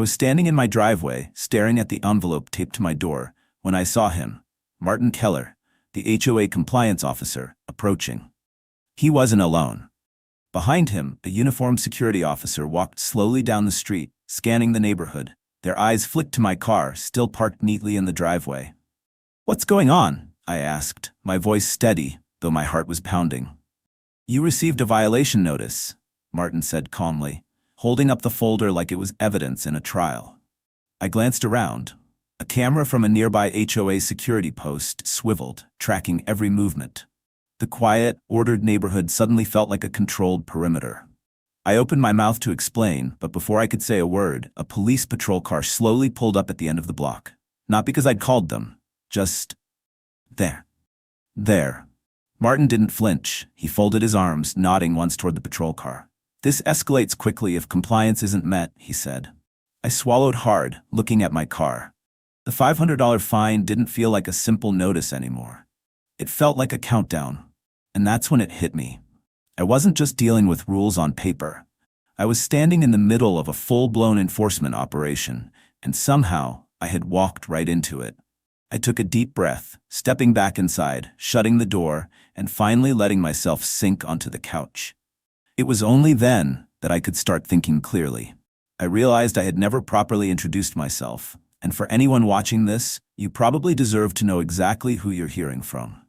I was standing in my driveway, staring at the envelope taped to my door, when I saw him, Martin Keller, the HOA compliance officer, approaching. He wasn't alone. Behind him, a uniformed security officer walked slowly down the street, scanning the neighborhood. Their eyes flicked to my car, still parked neatly in the driveway. "What's going on?" I asked, my voice steady, though my heart was pounding. "You received a violation notice," Martin said calmly, holding up the folder like it was evidence in a trial. I glanced around. A camera from a nearby HOA security post swiveled, tracking every movement. The quiet, ordered neighborhood suddenly felt like a controlled perimeter. I opened my mouth to explain, but before I could say a word, a police patrol car slowly pulled up at the end of the block. Not because I'd called them, just there. There. Martin didn't flinch. He folded his arms, nodding once toward the patrol car. "This escalates quickly if compliance isn't met," he said. I swallowed hard, looking at my car. The $500 fine didn't feel like a simple notice anymore. It felt like a countdown. And that's when it hit me. I wasn't just dealing with rules on paper. I was standing in the middle of a full-blown enforcement operation, and somehow I had walked right into it. I took a deep breath, stepping back inside, shutting the door, and finally letting myself sink onto the couch. It was only then that I could start thinking clearly. I realized I had never properly introduced myself, and for anyone watching this, you probably deserve to know exactly who you're hearing from.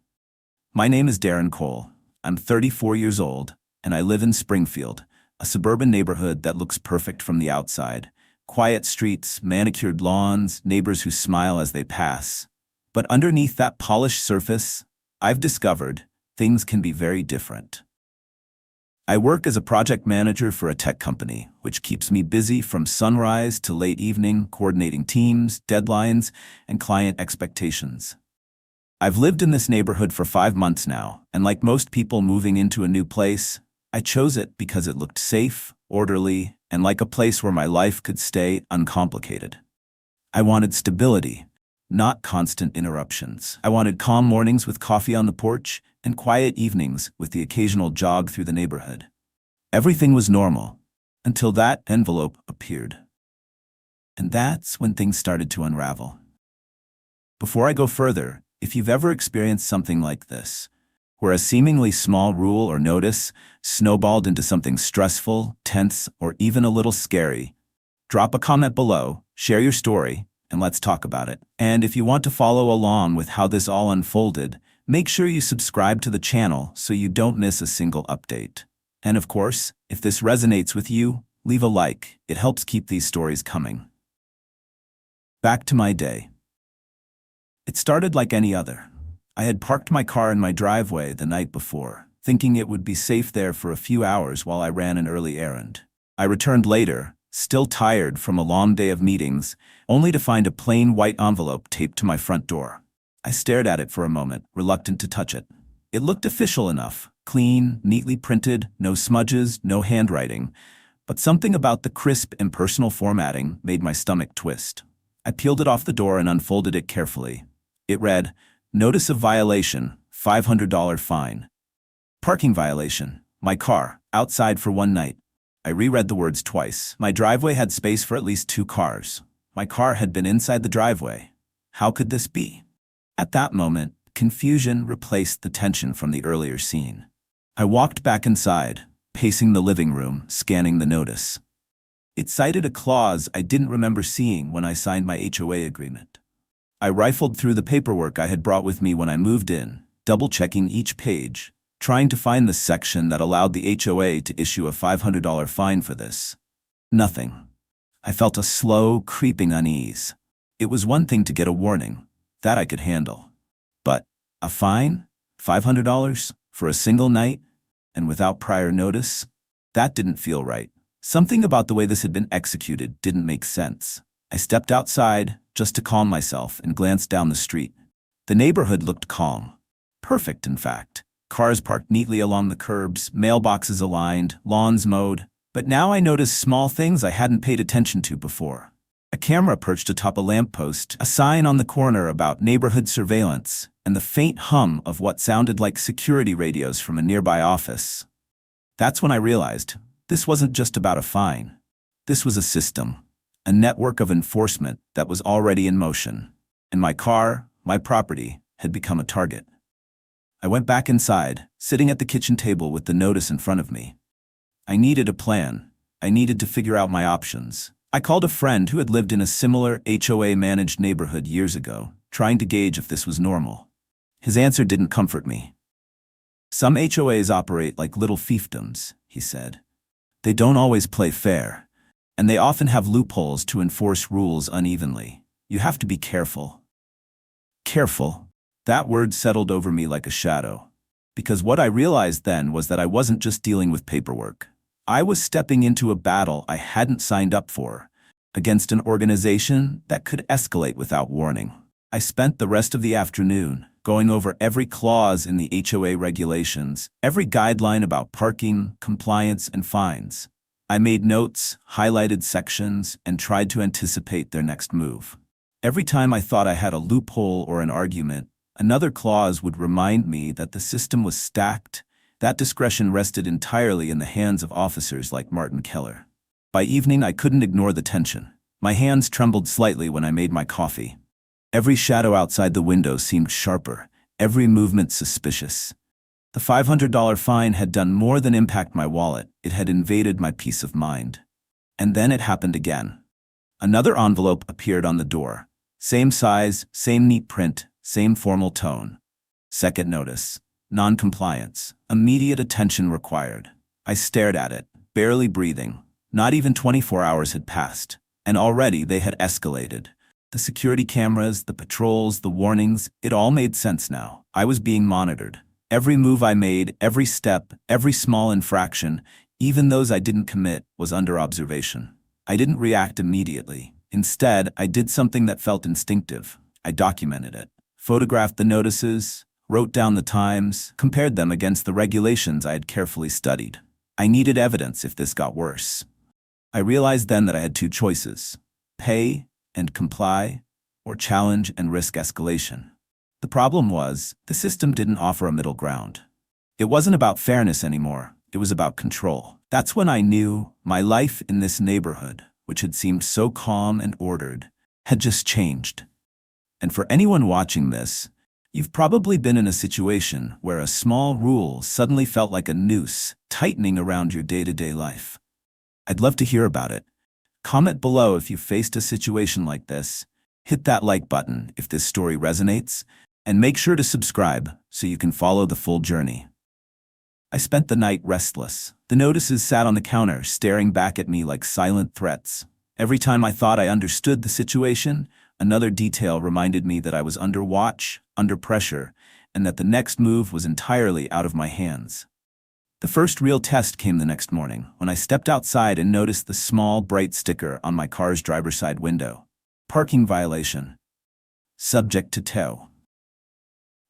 My name is Darren Cole. I'm 34 years old, and I live in Springfield, a suburban neighborhood that looks perfect from the outside. Quiet streets, manicured lawns, neighbors who smile as they pass. But underneath that polished surface, I've discovered things can be very different. I work as a project manager for a tech company, which keeps me busy from sunrise to late evening, coordinating teams, deadlines, and client expectations. I've lived in this neighborhood for 5 months now, and like most people moving into a new place, I chose it because it looked safe, orderly, and like a place where my life could stay uncomplicated. I wanted stability, not constant interruptions. I wanted calm mornings with coffee on the porch and quiet evenings with the occasional jog through the neighborhood. Everything was normal until that envelope appeared. And that's when things started to unravel. Before I go further, if you've ever experienced something like this, where a seemingly small rule or notice snowballed into something stressful, tense, or even a little scary, drop a comment below, share your story, and let's talk about it. And if you want to follow along with how this all unfolded, make sure you subscribe to the channel so you don't miss a single update. And of course, if this resonates with you, leave a like. It helps keep these stories coming. Back to my day. It started like any other. I had parked my car in my driveway the night before, thinking it would be safe there for a few hours while I ran an early errand. I returned later, still tired from a long day of meetings, only to find a plain white envelope taped to my front door. I stared at it for a moment, reluctant to touch it. It looked official enough, clean, neatly printed, no smudges, no handwriting, but something about the crisp, impersonal formatting made my stomach twist. I peeled it off the door and unfolded it carefully. It read, "Notice of violation, $500 fine. Parking violation. My car, outside for 1 night." I reread the words twice. My driveway had space for at least 2 cars. My car had been inside the driveway. How could this be? At that moment, confusion replaced the tension from the earlier scene. I walked back inside, pacing the living room, scanning the notice. It cited a clause I didn't remember seeing when I signed my HOA agreement. I rifled through the paperwork I had brought with me when I moved in, double-checking each page, trying to find the section that allowed the HOA to issue a $500 fine for this. Nothing. I felt a slow, creeping unease. It was one thing to get a warning. That I could handle. But a fine? $500? For a single night? And without prior notice? That didn't feel right. Something about the way this had been executed didn't make sense. I stepped outside, just to calm myself, and glanced down the street. The neighborhood looked calm. Perfect, in fact. Cars parked neatly along the curbs, mailboxes aligned, lawns mowed. But now I noticed small things I hadn't paid attention to before. A camera perched atop a lamppost, a sign on the corner about neighborhood surveillance, and the faint hum of what sounded like security radios from a nearby office. That's when I realized this wasn't just about a fine. This was a system. a network of enforcement that was already in motion. And my car, my property, had become a target. I went back inside, sitting at the kitchen table with the notice in front of me. I needed a plan. I needed to figure out my options. I called a friend who had lived in a similar HOA-managed neighborhood years ago, trying to gauge if this was normal. His answer didn't comfort me. Some HOAs operate like little fiefdoms, he said. They don't always play fair, and they often have loopholes to enforce rules unevenly. You have to be careful. Careful. That word settled over me like a shadow, because what I realized then was that I wasn't just dealing with paperwork. I was stepping into a battle I hadn't signed up for, against an organization that could escalate without warning. I spent the rest of the afternoon going over every clause in the HOA regulations, every guideline about parking, compliance, and fines. I made notes, highlighted sections, and tried to anticipate their next move. Every time I thought I had a loophole or an argument, another clause would remind me that the system was stacked. That discretion rested entirely in the hands of officers like Martin Keller. By evening, I couldn't ignore the tension. My hands trembled slightly when I made my coffee. Every shadow outside the window seemed sharper, every movement suspicious. The $500 fine had done more than impact my wallet. It had invaded my peace of mind. And then it happened again. Another envelope appeared on the door. Same size, same neat print, same formal tone. Second notice. Non-compliance. Immediate attention required. I stared at it, barely breathing. Not even 24 hours had passed, and already they had escalated. The security cameras, the patrols, the warnings, it all made sense now. I was being monitored. Every move I made, every step, every small infraction, even those I didn't commit, was under observation. I didn't react immediately. Instead, I did something that felt instinctive. I documented it. Photographed the notices, wrote down the times, compared them against the regulations I had carefully studied. I needed evidence if this got worse. I realized then that I had two choices: pay and comply, or challenge and risk escalation. The problem was, the system didn't offer a middle ground. It wasn't about fairness anymore, it was about control. That's when I knew my life in this neighborhood, which had seemed so calm and ordered, had just changed. And for anyone watching this, you've probably been in a situation where a small rule suddenly felt like a noose tightening around your day-to-day life. I'd love to hear about it. Comment below if you faced a situation like this. Hit that like button if this story resonates, and make sure to subscribe so you can follow the full journey. I spent the night restless. The notices sat on the counter, staring back at me like silent threats. Every time I thought I understood the situation, another detail reminded me that I was under watch, under pressure, and that the next move was entirely out of my hands. The first real test came the next morning, when I stepped outside and noticed the small, bright sticker on my car's driver's side window. Parking violation. Subject to tow.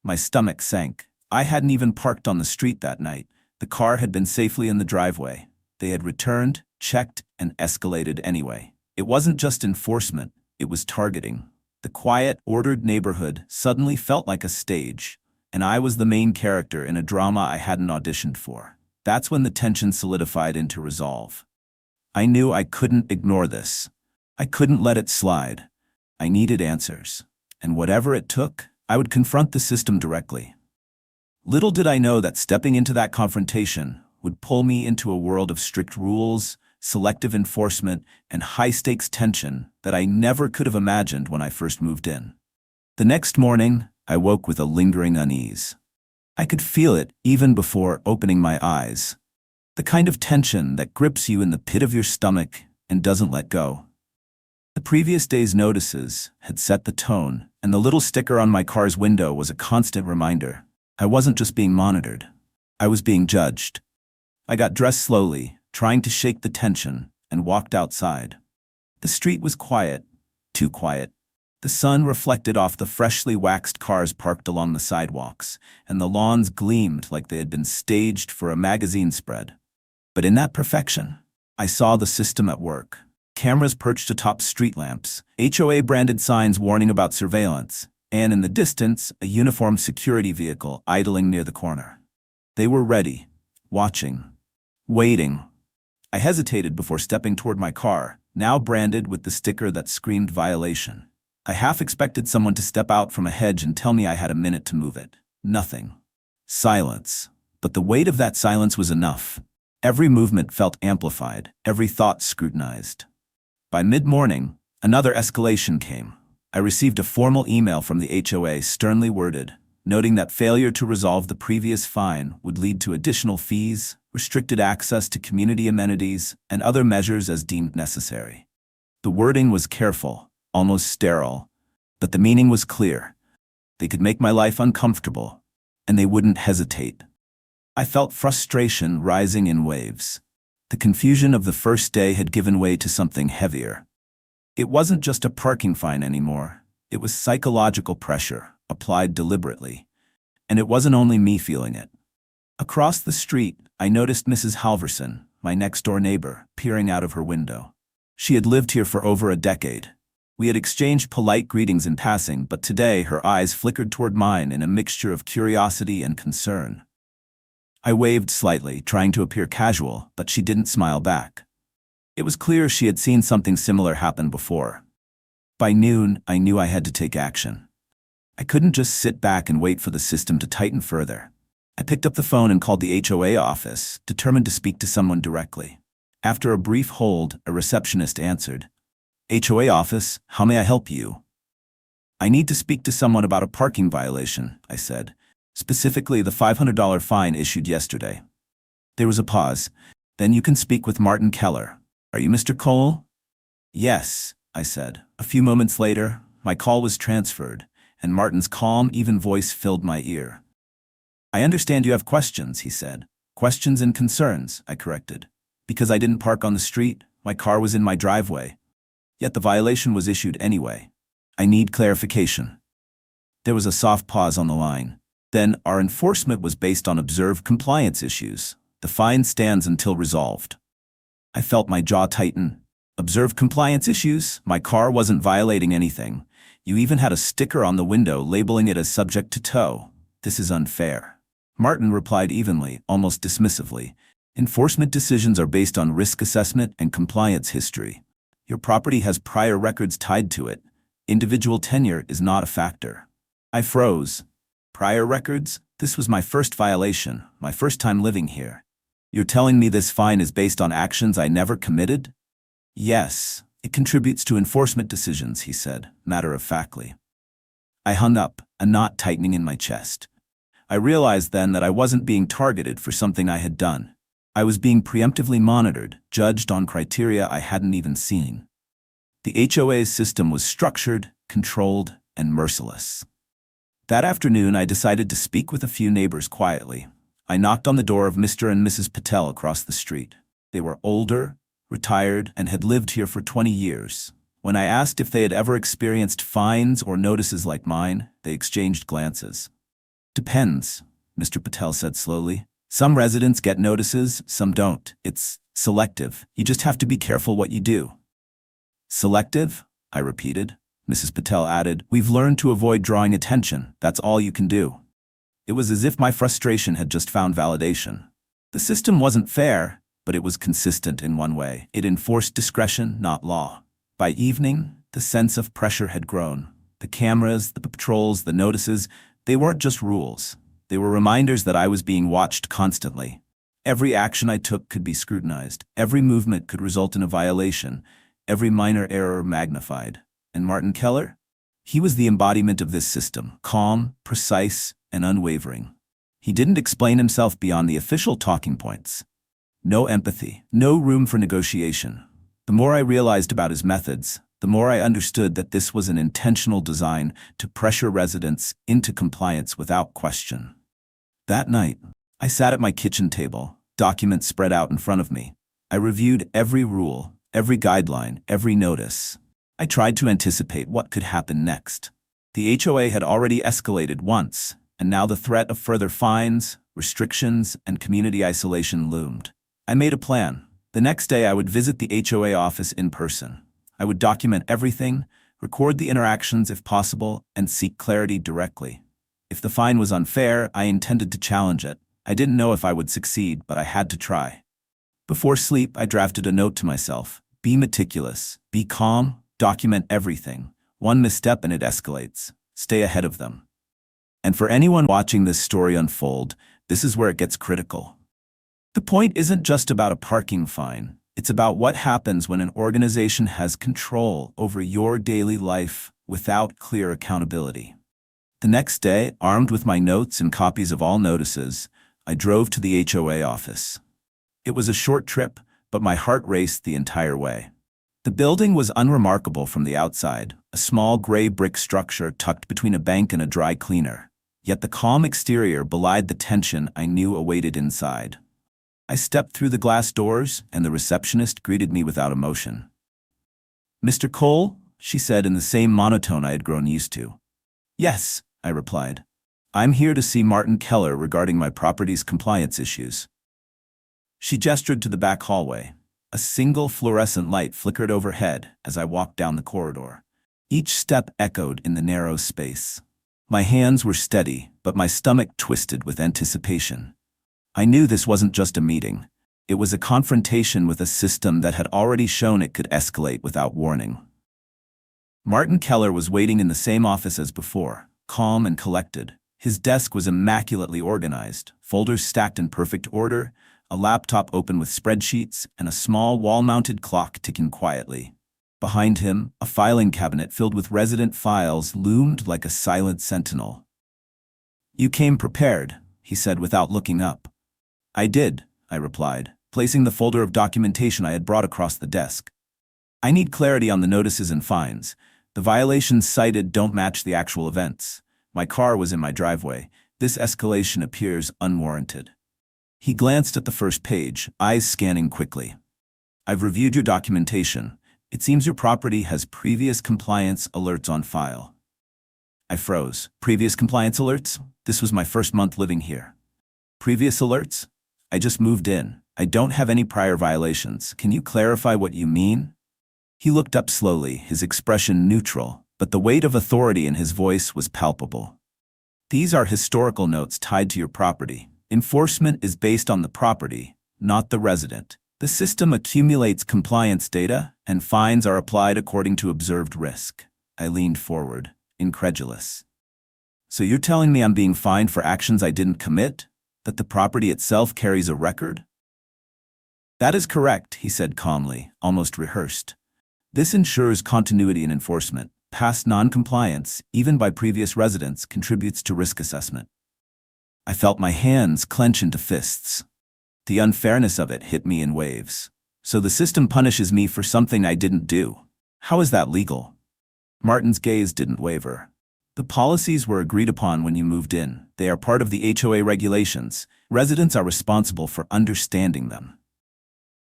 My stomach sank. I hadn't even parked on the street that night. The car had been safely in the driveway. They had returned, checked, and escalated anyway. It wasn't just enforcement, it was targeting. The quiet, ordered neighborhood suddenly felt like a stage, and I was the main character in a drama I hadn't auditioned for. That's when the tension solidified into resolve. I knew I couldn't ignore this. I couldn't let it slide. I needed answers. And whatever it took, I would confront the system directly. Little did I know that stepping into that confrontation would pull me into a world of strict rules, selective enforcement, and high-stakes tension that I never could have imagined when I first moved in. The next morning, I woke with a lingering unease. I could feel it even before opening my eyes. The kind of tension that grips you in the pit of your stomach and doesn't let go. The previous day's notices had set the tone, and the little sticker on my car's window was a constant reminder. I wasn't just being monitored. I was being judged. I got dressed slowly, trying to shake the tension, and walked outside. The street was quiet, too quiet. The sun reflected off the freshly waxed cars parked along the sidewalks, and the lawns gleamed like they had been staged for a magazine spread. But in that perfection, I saw the system at work. Cameras perched atop street lamps, HOA-branded signs warning about surveillance, and in the distance, a uniformed security vehicle idling near the corner. They were ready, watching, waiting. I hesitated before stepping toward my car, now branded with the sticker that screamed violation. I half expected someone to step out from a hedge and tell me I had a minute to move it. Nothing. Silence. But the weight of that silence was enough. Every movement felt amplified, every thought scrutinized. By mid-morning, another escalation came. I received a formal email from the HOA, sternly worded, noting that failure to resolve the previous fine would lead to additional fees, restricted access to community amenities, and other measures as deemed necessary. The wording was careful, almost sterile, but the meaning was clear. They could make my life uncomfortable, and they wouldn't hesitate. I felt frustration rising in waves. The confusion of the first day had given way to something heavier. It wasn't just a parking fine anymore. It was psychological pressure, applied deliberately. And it wasn't only me feeling it. Across the street, I noticed Mrs. Halverson, my next-door neighbor, peering out of her window. She had lived here for over a decade. We had exchanged polite greetings in passing, but today her eyes flickered toward mine in a mixture of curiosity and concern. I waved slightly, trying to appear casual, but she didn't smile back. It was clear she had seen something similar happen before. By noon, I knew I had to take action. I couldn't just sit back and wait for the system to tighten further. I picked up the phone and called the HOA office, determined to speak to someone directly. After a brief hold, a receptionist answered. "HOA office, how may I help you?" "I need to speak to someone about a parking violation," I said. "Specifically the $500 fine issued yesterday." There was a pause. "Then you can speak with Martin Keller. Are you Mr. Cole?" "Yes," I said. A few moments later, my call was transferred, and Martin's calm, even voice filled my ear. "I understand you have questions," he said. "Questions and concerns," I corrected. "Because I didn't park on the street, my car was in my driveway. Yet the violation was issued anyway. I need clarification." There was a soft pause on the line. "Then our enforcement was based on observed compliance issues. The fine stands until resolved." I felt my jaw tighten. "Observed compliance issues? My car wasn't violating anything. You even had a sticker on the window labeling it as subject to tow. This is unfair." Martin replied evenly, almost dismissively. "Enforcement decisions are based on risk assessment and compliance history. Your property has prior records tied to it. Individual tenure is not a factor." I froze. Prior records? This was my first violation, my first time living here. "You're telling me this fine is based on actions I never committed?" "Yes, it contributes to enforcement decisions," he said, matter-of-factly. I hung up, a knot tightening in my chest. I realized then that I wasn't being targeted for something I had done. I was being preemptively monitored, judged on criteria I hadn't even seen. The HOA's system was structured, controlled, and merciless. That afternoon, I decided to speak with a few neighbors quietly. I knocked on the door of Mr. and Mrs. Patel across the street. They were older, retired, and had lived here for 20 years. When I asked if they had ever experienced fines or notices like mine, they exchanged glances. "Depends," Mr. Patel said slowly. "Some residents get notices, some don't. It's selective. You just have to be careful what you do." "Selective?" I repeated. Mrs. Patel added, "We've learned to avoid drawing attention. That's all you can do." It was as if my frustration had just found validation. The system wasn't fair, but it was consistent in one way. It enforced discretion, not law. By evening, the sense of pressure had grown. The cameras, the patrols, the notices, they weren't just rules. They were reminders that I was being watched constantly. Every action I took could be scrutinized. Every movement could result in a violation. Every minor error magnified. And Martin Keller? He was the embodiment of this system, calm, precise, and unwavering. He didn't explain himself beyond the official talking points. No empathy, no room for negotiation. The more I realized about his methods, the more I understood that this was an intentional design to pressure residents into compliance without question. That night, I sat at my kitchen table, documents spread out in front of me. I reviewed every rule, every guideline, every notice. I tried to anticipate what could happen next. The HOA had already escalated once, and now the threat of further fines, restrictions, and community isolation loomed. I made a plan. The next day I would visit the HOA office in person. I would document everything, record the interactions if possible, and seek clarity directly. If the fine was unfair, I intended to challenge it. I didn't know if I would succeed, but I had to try. Before sleep, I drafted a note to myself. Be meticulous, be calm, document everything. One misstep and it escalates. Stay ahead of them. And for anyone watching this story unfold, this is where it gets critical. The point isn't just about a parking fine. It's about what happens when an organization has control over your daily life without clear accountability. The next day, armed with my notes and copies of all notices, I drove to the HOA office. It was a short trip, but my heart raced the entire way. The building was unremarkable from the outside, a small gray brick structure tucked between a bank and a dry cleaner. Yet the calm exterior belied the tension I knew awaited inside. I stepped through the glass doors, and the receptionist greeted me without emotion. "Mr. Cole?" she said in the same monotone I had grown used to. "Yes," I replied. "I'm here to see Martin Keller regarding my property's compliance issues." She gestured to the back hallway. A single fluorescent light flickered overhead as I walked down the corridor. Each step echoed in the narrow space. My hands were steady, but my stomach twisted with anticipation. I knew this wasn't just a meeting. It was a confrontation with a system that had already shown it could escalate without warning. Martin Keller was waiting in the same office as before, calm and collected. His desk was immaculately organized, folders stacked in perfect order, a laptop open with spreadsheets, and a small wall-mounted clock ticking quietly. Behind him, a filing cabinet filled with resident files loomed like a silent sentinel. "You came prepared," he said without looking up. "I did," I replied, placing the folder of documentation I had brought across the desk. "I need clarity on the notices and fines. The violations cited don't match the actual events. My car was in my driveway. This escalation appears unwarranted." He glanced at the first page, eyes scanning quickly. "I've reviewed your documentation. It seems your property has previous compliance alerts on file." I froze. Previous compliance alerts? This was my first month living here. Previous alerts? I just moved in. I don't have any prior violations. Can you clarify what you mean? He looked up slowly, his expression neutral, but the weight of authority in his voice was palpable. "These are historical notes tied to your property. Enforcement is based on the property, not the resident. The system accumulates compliance data, and fines are applied according to observed risk." I leaned forward, incredulous. "So you're telling me I'm being fined for actions I didn't commit? That the property itself carries a record?" "That is correct," he said calmly, almost rehearsed. "This ensures continuity in enforcement. Past non-compliance, even by previous residents, contributes to risk assessment." I felt my hands clench into fists. The unfairness of it hit me in waves. "So the system punishes me for something I didn't do. How is that legal?" Martin's gaze didn't waver. "The policies were agreed upon when you moved in. They are part of the HOA regulations. Residents are responsible for understanding them."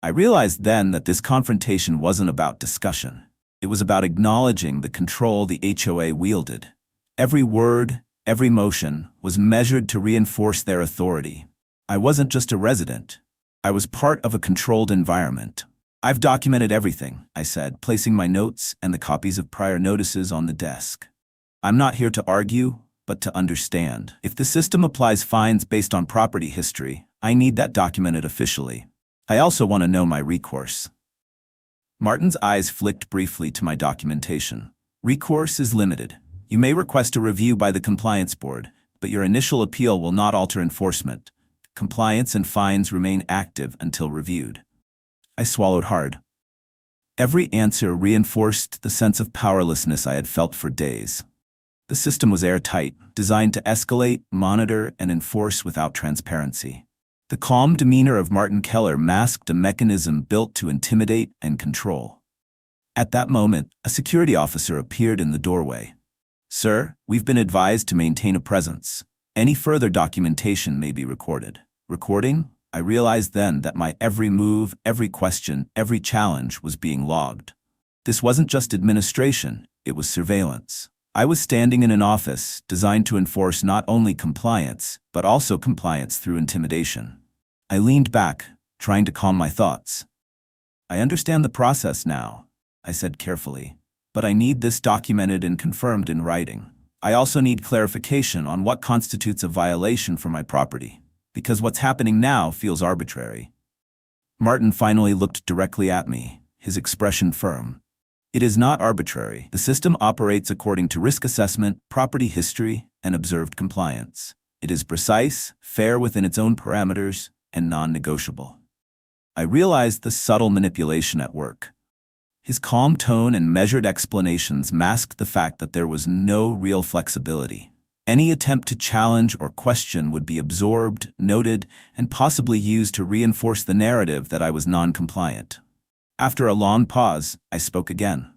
I realized then that this confrontation wasn't about discussion. It was about acknowledging the control the HOA wielded. Every word, every motion was measured to reinforce their authority. I wasn't just a resident. I was part of a controlled environment. "I've documented everything," I said, placing my notes and the copies of prior notices on the desk. "I'm not here to argue, but to understand. If the system applies fines based on property history, I need that documented officially. I also want to know my recourse." Martin's eyes flicked briefly to my documentation. "Recourse is limited. You may request a review by the compliance board, but your initial appeal will not alter enforcement. Compliance and fines remain active until reviewed." I swallowed hard. Every answer reinforced the sense of powerlessness I had felt for days. The system was airtight, designed to escalate, monitor, and enforce without transparency. The calm demeanor of Martin Keller masked a mechanism built to intimidate and control. At that moment, a security officer appeared in the doorway. "Sir, we've been advised to maintain a presence. Any further documentation may be recorded." Recording? I realized then that my every move, every question, every challenge was being logged. This wasn't just administration, it was surveillance. I was standing in an office designed to enforce not only compliance, but also compliance through intimidation. I leaned back, trying to calm my thoughts. "I understand the process now," I said carefully, "but I need this documented and confirmed in writing. I also need clarification on what constitutes a violation for my property, because what's happening now feels arbitrary." Martin finally looked directly at me, his expression firm. It is not arbitrary. The system operates according to risk assessment, property history, and observed compliance. It is precise, fair within its own parameters, and non-negotiable. I realized the subtle manipulation at work. His calm tone and measured explanations masked the fact that there was no real flexibility. Any attempt to challenge or question would be absorbed, noted, and possibly used to reinforce the narrative that I was non-compliant. After a long pause, I spoke again.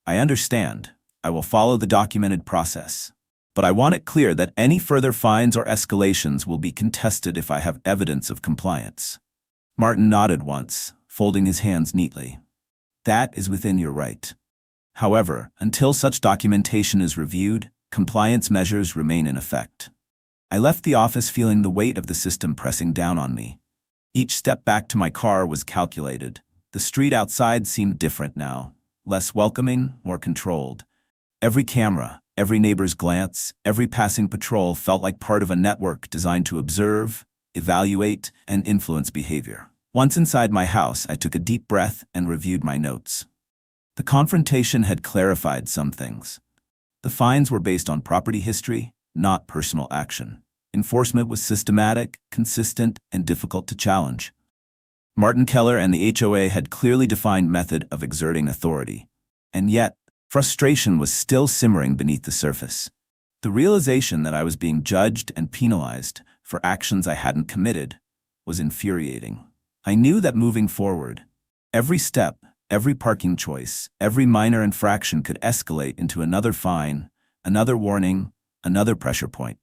I understand. I will follow the documented process. But I want it clear that any further fines or escalations will be contested if I have evidence of compliance. Martin nodded once, folding his hands neatly. That is within your right. However, until such documentation is reviewed, compliance measures remain in effect. I left the office feeling the weight of the system pressing down on me. Each step back to my car was calculated. The street outside seemed different now, less welcoming, more controlled. Every camera, every neighbor's glance, every passing patrol felt like part of a network designed to observe, evaluate, and influence behavior. Once inside my house, I took a deep breath and reviewed my notes. The confrontation had clarified some things. The fines were based on property history, not personal action. Enforcement was systematic, consistent, and difficult to challenge. Martin Keller and the HOA had clearly defined method of exerting authority. And yet, frustration was still simmering beneath the surface. The realization that I was being judged and penalized for actions I hadn't committed was infuriating. I knew that moving forward, every step, every parking choice, every minor infraction could escalate into another fine, another warning, another pressure point.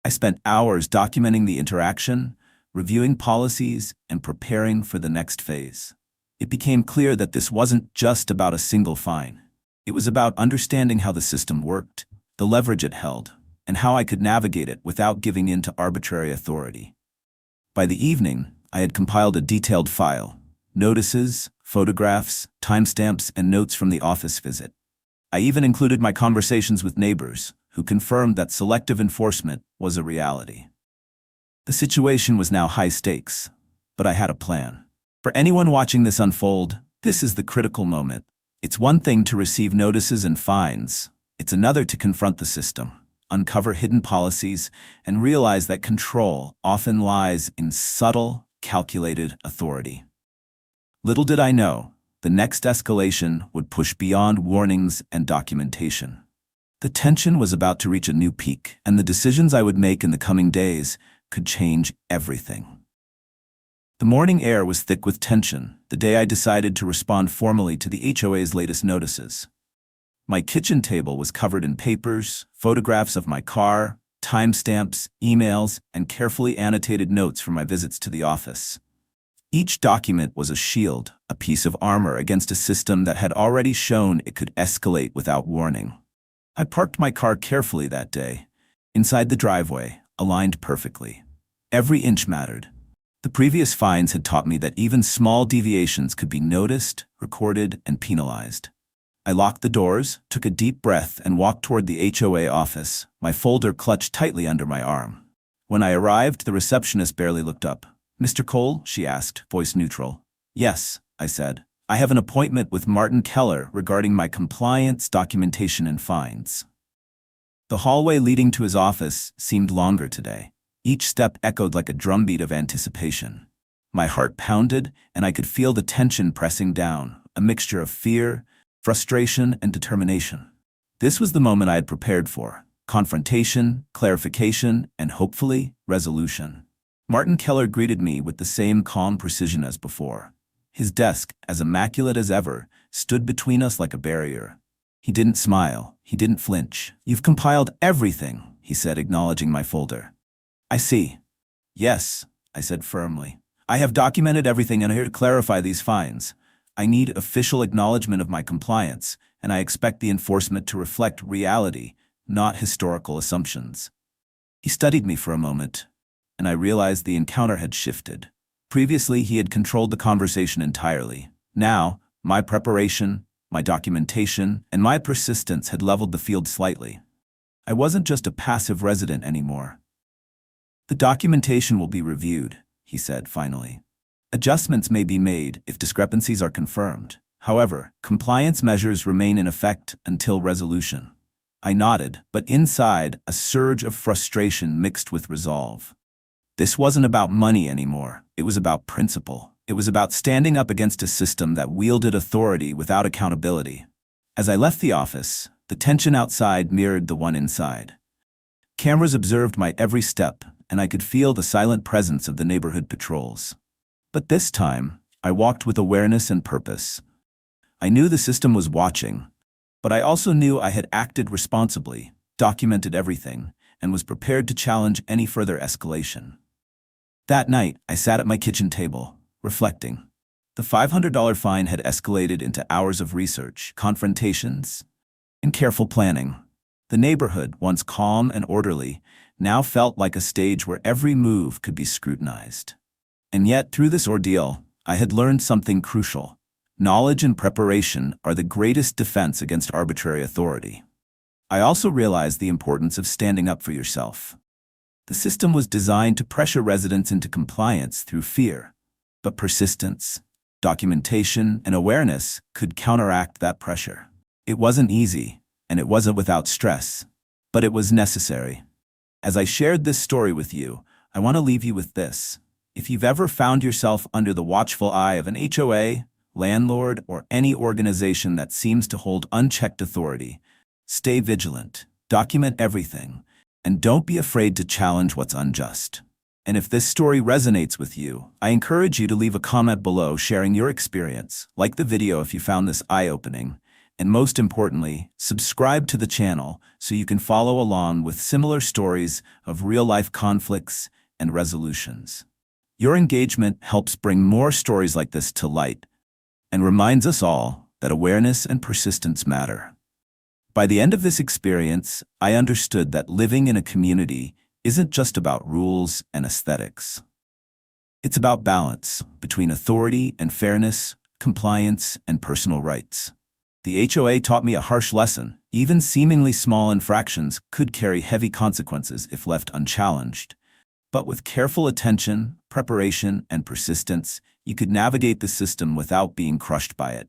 I spent hours documenting the interaction, reviewing policies, and preparing for the next phase. It became clear that this wasn't just about a single fine. It was about understanding how the system worked, the leverage it held, and how I could navigate it without giving in to arbitrary authority. By the evening, I had compiled a detailed file: notices, photographs, timestamps, and notes from the office visit. I even included my conversations with neighbors, who confirmed that selective enforcement was a reality. The situation was now high stakes, but I had a plan. For anyone watching this unfold, this is the critical moment. It's one thing to receive notices and fines. It's another to confront the system, uncover hidden policies, and realize that control often lies in subtle, calculated authority. Little did I know, the next escalation would push beyond warnings and documentation. The tension was about to reach a new peak, and the decisions I would make in the coming days could change everything. The morning air was thick with tension, the day I decided to respond formally to the HOA's latest notices. My kitchen table was covered in papers, photographs of my car, timestamps, emails, and carefully annotated notes from my visits to the office. Each document was a shield, a piece of armor against a system that had already shown it could escalate without warning. I parked my car carefully that day, inside the driveway, aligned perfectly. Every inch mattered. The previous fines had taught me that even small deviations could be noticed, recorded, and penalized. I locked the doors, took a deep breath, and walked toward the HOA office, my folder clutched tightly under my arm. When I arrived, the receptionist barely looked up. "Mr. Cole?" she asked, voice neutral. "Yes," I said. "I have an appointment with Martin Keller regarding my compliance documentation and fines." The hallway leading to his office seemed longer today. Each step echoed like a drumbeat of anticipation. My heart pounded, and I could feel the tension pressing down, a mixture of fear, frustration, and determination. This was the moment I had prepared for: confrontation, clarification, and hopefully, resolution. Martin Keller greeted me with the same calm precision as before. His desk, as immaculate as ever, stood between us like a barrier. He didn't smile. He didn't flinch. "You've compiled everything," he said, acknowledging my folder. "I see." "Yes," I said firmly. "I have documented everything and I'm here to clarify these fines. I need official acknowledgement of my compliance, and I expect the enforcement to reflect reality, not historical assumptions." He studied me for a moment, and I realized the encounter had shifted. Previously, he had controlled the conversation entirely. Now, my preparation, my documentation, and my persistence had leveled the field slightly. I wasn't just a passive resident anymore. "The documentation will be reviewed," he said finally. "Adjustments may be made if discrepancies are confirmed, However, compliance measures remain in effect until resolution. I nodded, but inside, a surge of frustration mixed with resolve. This wasn't about money anymore. It was about principle. It was about standing up against a system that wielded authority without accountability. As I left the office, the tension outside mirrored the one inside. Cameras observed my every step, and I could feel the silent presence of the neighborhood patrols. But this time, I walked with awareness and purpose. I knew the system was watching, but I also knew I had acted responsibly, documented everything, and was prepared to challenge any further escalation. That night, I sat at my kitchen table, reflecting. The $500 fine had escalated into hours of research, confrontations, and careful planning. The neighborhood, once calm and orderly, now felt like a stage where every move could be scrutinized. And yet, through this ordeal, I had learned something crucial. Knowledge and preparation are the greatest defense against arbitrary authority. I also realized the importance of standing up for yourself. The system was designed to pressure residents into compliance through fear, but persistence, documentation, and awareness could counteract that pressure. It wasn't easy, and it wasn't without stress, but it was necessary. As I shared this story with you, I want to leave you with this. If you've ever found yourself under the watchful eye of an HOA, landlord, or any organization that seems to hold unchecked authority, stay vigilant, document everything, and don't be afraid to challenge what's unjust. And if this story resonates with you, I encourage you to leave a comment below sharing your experience, like the video if you found this eye-opening, and most importantly, subscribe to the channel so you can follow along with similar stories of real-life conflicts and resolutions. Your engagement helps bring more stories like this to light and reminds us all that awareness and persistence matter. By the end of this experience, I understood that living in a community isn't just about rules and aesthetics. It's about balance between authority and fairness, compliance and personal rights. The HOA taught me a harsh lesson. Even seemingly small infractions could carry heavy consequences if left unchallenged. But with careful attention, preparation, and persistence, you could navigate the system without being crushed by it.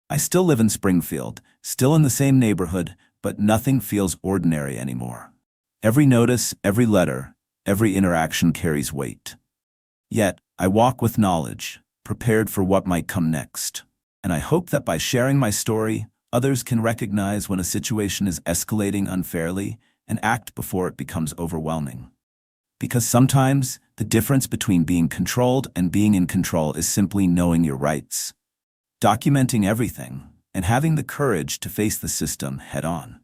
I still live in Springfield, still in the same neighborhood, but nothing feels ordinary anymore. Every notice, every letter, every interaction carries weight. Yet, I walk with knowledge, prepared for what might come next. And I hope that by sharing my story, others can recognize when a situation is escalating unfairly and act before it becomes overwhelming. Because sometimes, the difference between being controlled and being in control is simply knowing your rights, documenting everything, and having the courage to face the system head-on.